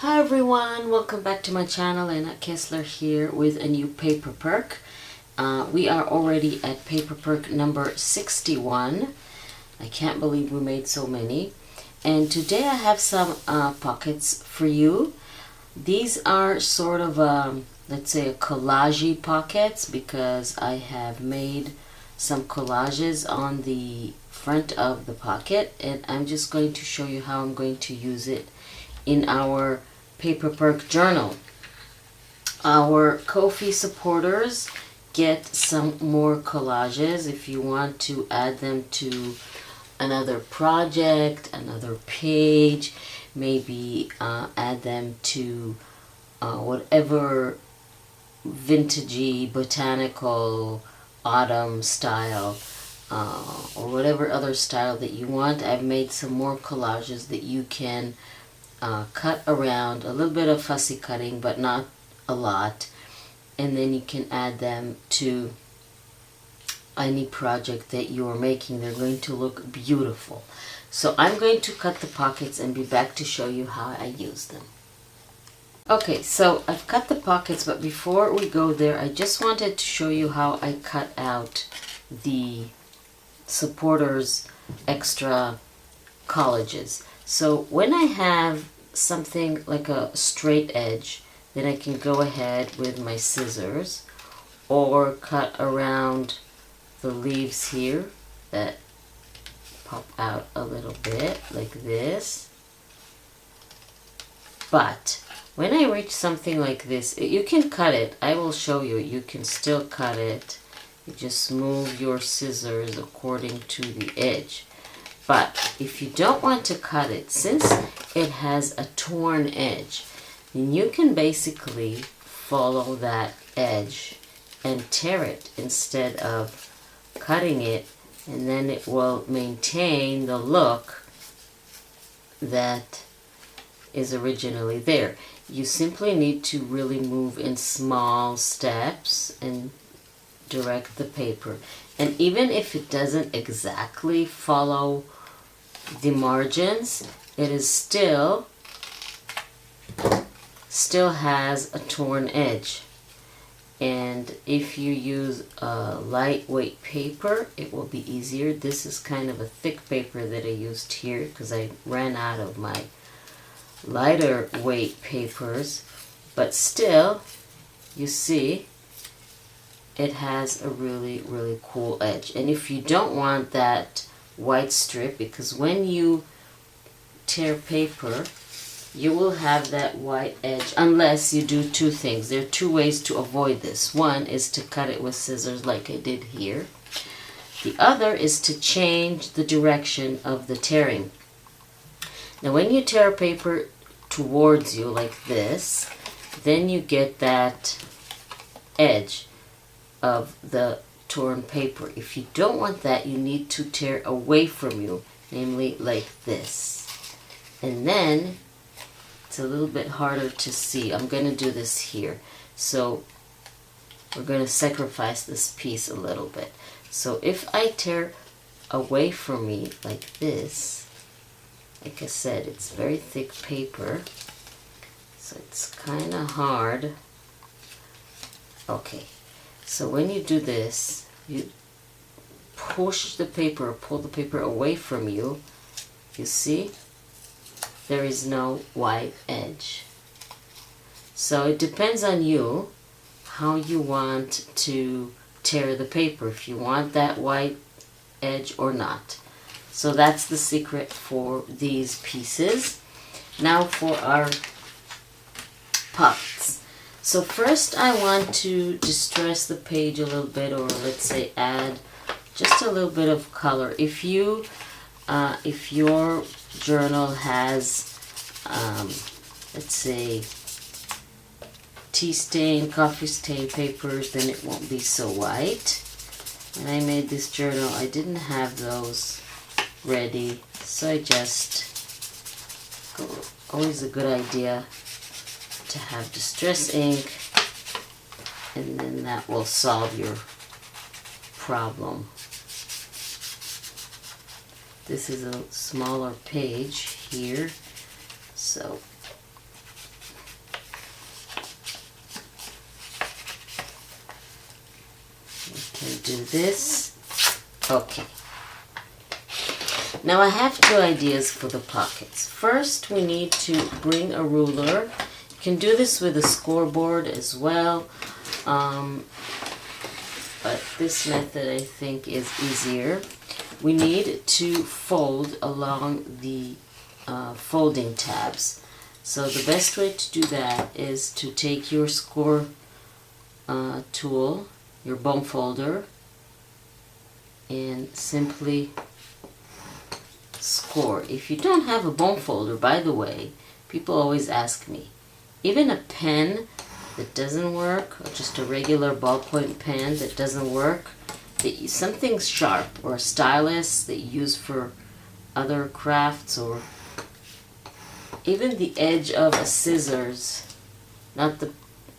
Hi everyone, welcome back to my channel. Anna Kessler here with a new paper perk. We are already at paper perk number 61. I can't believe we made so many. And today I have some pockets for you. These are sort of, let's say, a collage pockets because I have made some collages on the front of the pocket, and I'm just going to show you how I'm going to use it in our paper perk journal. Our Ko-fi supporters get some more collages if you want to add them to another project, another page, maybe add them to whatever vintagey, botanical, autumn style or whatever other style that you want. I've made some more collages that you can cut around, a little bit of fussy cutting but not a lot, and then you can add them to any project that you are making. They're going to look beautiful. So I'm going to cut the pockets and be back to show you how I use them. Okay, so I've cut the pockets, but before we go there, I just wanted to show you how I cut out the supporters extra collages. So when I have something like a straight edge, then I can go ahead with my scissors or cut around the leaves here that pop out a little bit like this. But when I reach something like this, you can cut it. I will show you. You can still cut it. You just move your scissors according to the edge. But if you don't want to cut it, since it has a torn edge, then you can basically follow that edge and tear it instead of cutting it, and then it will maintain the look that is originally there. You simply need to really move in small steps and direct the paper. And even if it doesn't exactly follow the margins, it is still has a torn edge. And if you use a lightweight paper, it will be easier. This is kind of a thick paper that I used here because I ran out of my lighter weight papers, but still, you see, it has a really cool edge. And if you don't want that white strip, because when you tear paper, you will have that white edge unless you do two things. There are two ways to avoid this. One is to cut it with scissors like I did here. The other is to change the direction of the tearing. Now when you tear paper towards you like this, then you get that edge of the torn paper. If you don't want that, you need to tear away from you, namely like this. And then it's a little bit harder to see. I'm going to do this here. So we're going to sacrifice this piece a little bit. So if I tear away from me like this, like I said, it's very thick paper, so it's kind of hard. Okay, so when you do this, you push the paper, pull the paper away from you. You see? There is no white edge. So it depends on you how you want to tear the paper, if you want that white edge or not. So that's the secret for these pieces. Now for our pockets. So first I want to distress the page a little bit, or let's say add just a little bit of color. If your journal has, let's say, tea stain, coffee stain papers, then it won't be so white. When I made this journal, I didn't have those ready, so I just, always a good idea to have distress ink, and then that will solve your problem. This is a smaller page here, so We can do this. Okay. Now I have two ideas for the pockets. First, we need to bring a ruler. You can do this with a scoreboard as well, but this method I think is easier. We need to fold along the folding tabs. So the best way to do that is to take your score tool, your bone folder, and simply score. If you don't have a bone folder, by the way, people always ask me, even a pen that doesn't work, or just a regular ballpoint pen that doesn't work, something sharp, or a stylus that you use for other crafts, or even the edge of a scissors, not the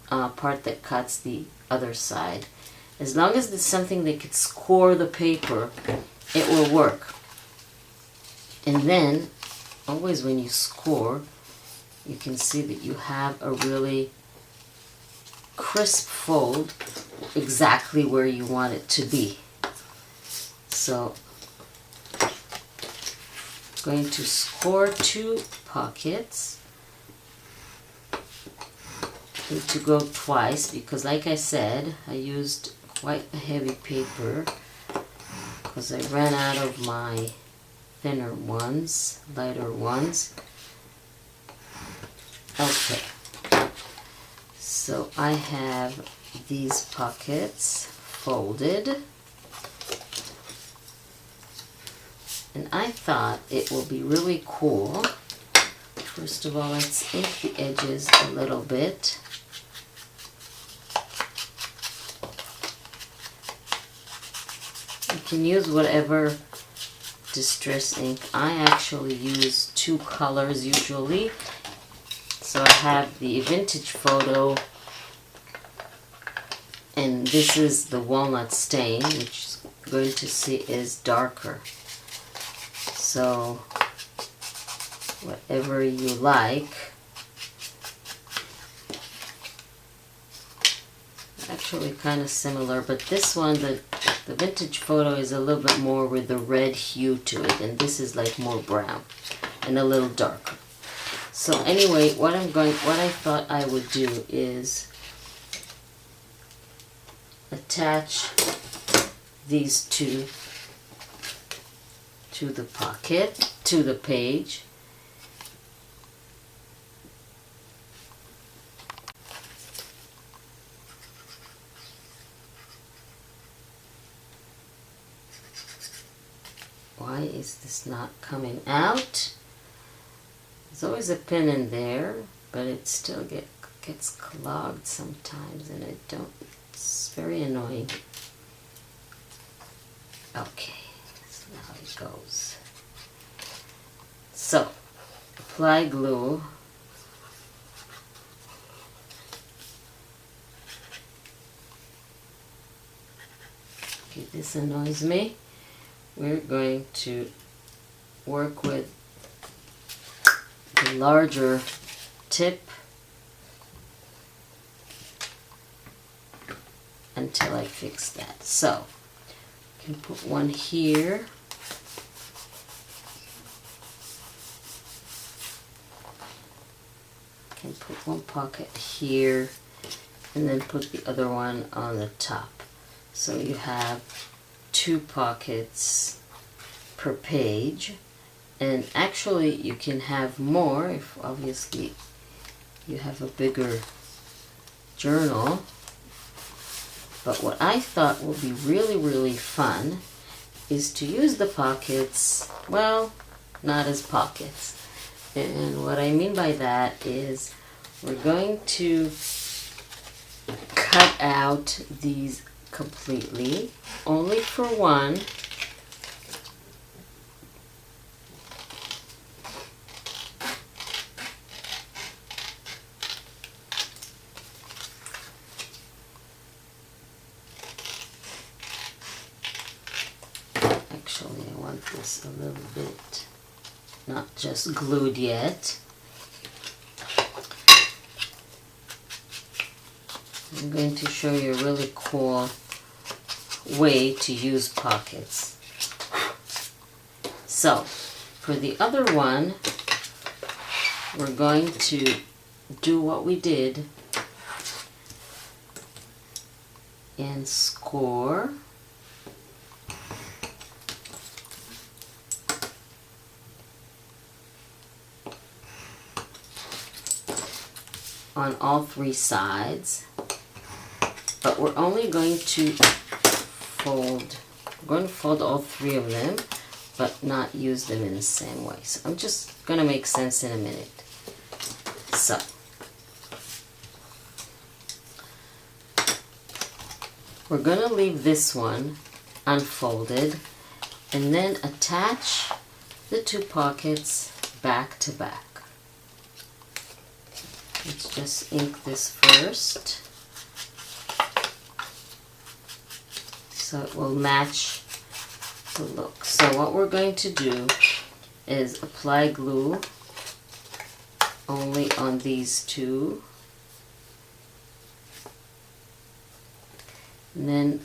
part that cuts the other side. As long as it's something that could score the paper, it will work. And then, always when you score, you can see that you have a really crisp fold exactly where you want it to be. So, I'm going to score 2 pockets. I need to go twice because, like I said, I used quite a heavy paper because I ran out of my thinner ones, lighter ones. Okay, so I have these pockets folded, and I thought it will be really cool. First of all, let's ink the edges a little bit. You can use whatever distress ink. I actually use 2 colors usually. So I have the vintage photo, and this is the walnut stain, which you're going to see is darker. So whatever you like. Actually kind of similar, but this one, the vintage photo, is a little bit more with the red hue to it, and this is like more brown and a little darker. So anyway, what I thought I would do is attach these 2 to the pocket, to the page. Why is this not coming out? There's always a pin in there, but it still gets clogged sometimes, and it's very annoying. Okay, so now it goes. So, apply glue. Okay, this annoys me. We're going to work with the larger tip until I fix that. So, I can put one here. I can put one pocket here, and then put the other one on the top. So you have 2 pockets per page, and actually you can have more if obviously you have a bigger journal. But what I thought would be really fun is to use the pockets, well, not as pockets. And what I mean by that is we're going to cut out these completely, only for one. Actually, I want this a little bit, not just glued yet. I'm going to show you a really cool way to use pockets. So for the other one, we're going to do what we did and score on all three sides, but we're only going to fold all three of them, but not use them in the same way. So I'm just going to make sense in a minute. So we're going to leave this one unfolded and then attach the two pockets back to back. Let's just ink this first so it will match the look. So what we're going to do is apply glue only on these two, and then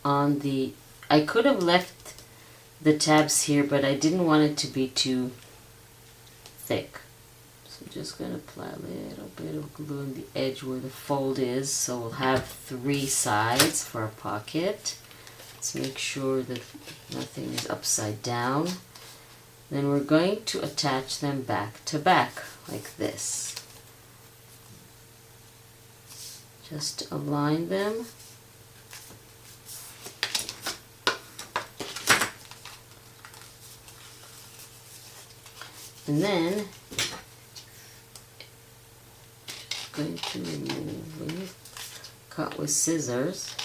on the, I could have left the tabs here, but I didn't want it to be too thick. So I'm just going to apply a little bit of glue on the edge where the fold is, so we'll have three sides for our pocket. Let's make sure that nothing is upside down. Then we're going to attach them back to back like this. Just align them. And then I'm going to remove, when you cut with scissors.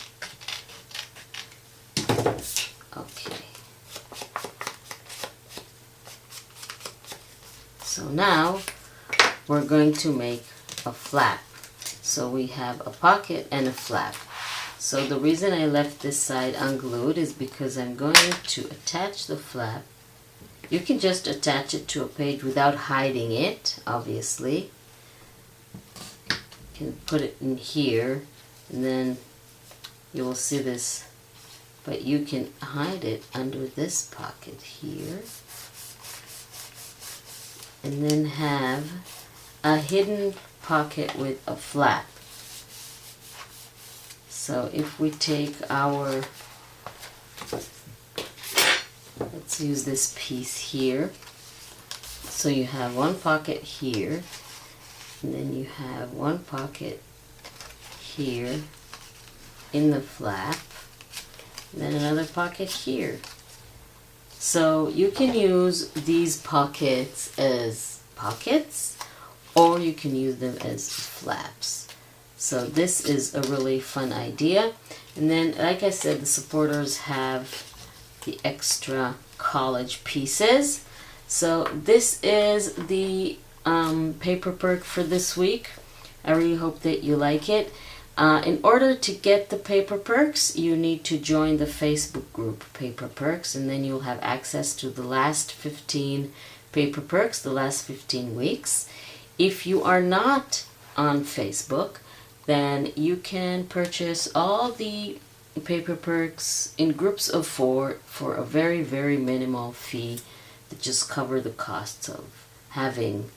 Okay. So now we're going to make a flap. So we have a pocket and a flap. So the reason I left this side unglued is because I'm going to attach the flap. You can just attach it to a page without hiding it, obviously. You can put it in here and then you will see this, but you can hide it under this pocket here. And then have a hidden pocket with a flap. So if we take our, let's use this piece here. So you have one pocket here, and then you have one pocket here in the flap, and then another pocket here. So you can use these pockets as pockets, or you can use them as flaps. So this is a really fun idea. And then, like I said, the supporters have the extra college pieces. So this is the paper perk for this week. I really hope that you like it. In order to get the paper perks, you need to join the Facebook group Paper Perks, and then you'll have access to the last 15 paper perks, the last 15 weeks. If you are not on Facebook, then you can purchase all the paper perks in groups of 4 for a very, very minimal fee that just cover the costs of having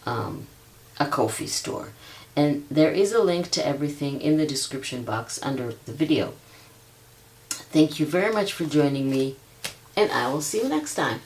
a Ko-fi store. And there is a link to everything in the description box under the video. Thank you very much for joining me, and I will see you next time.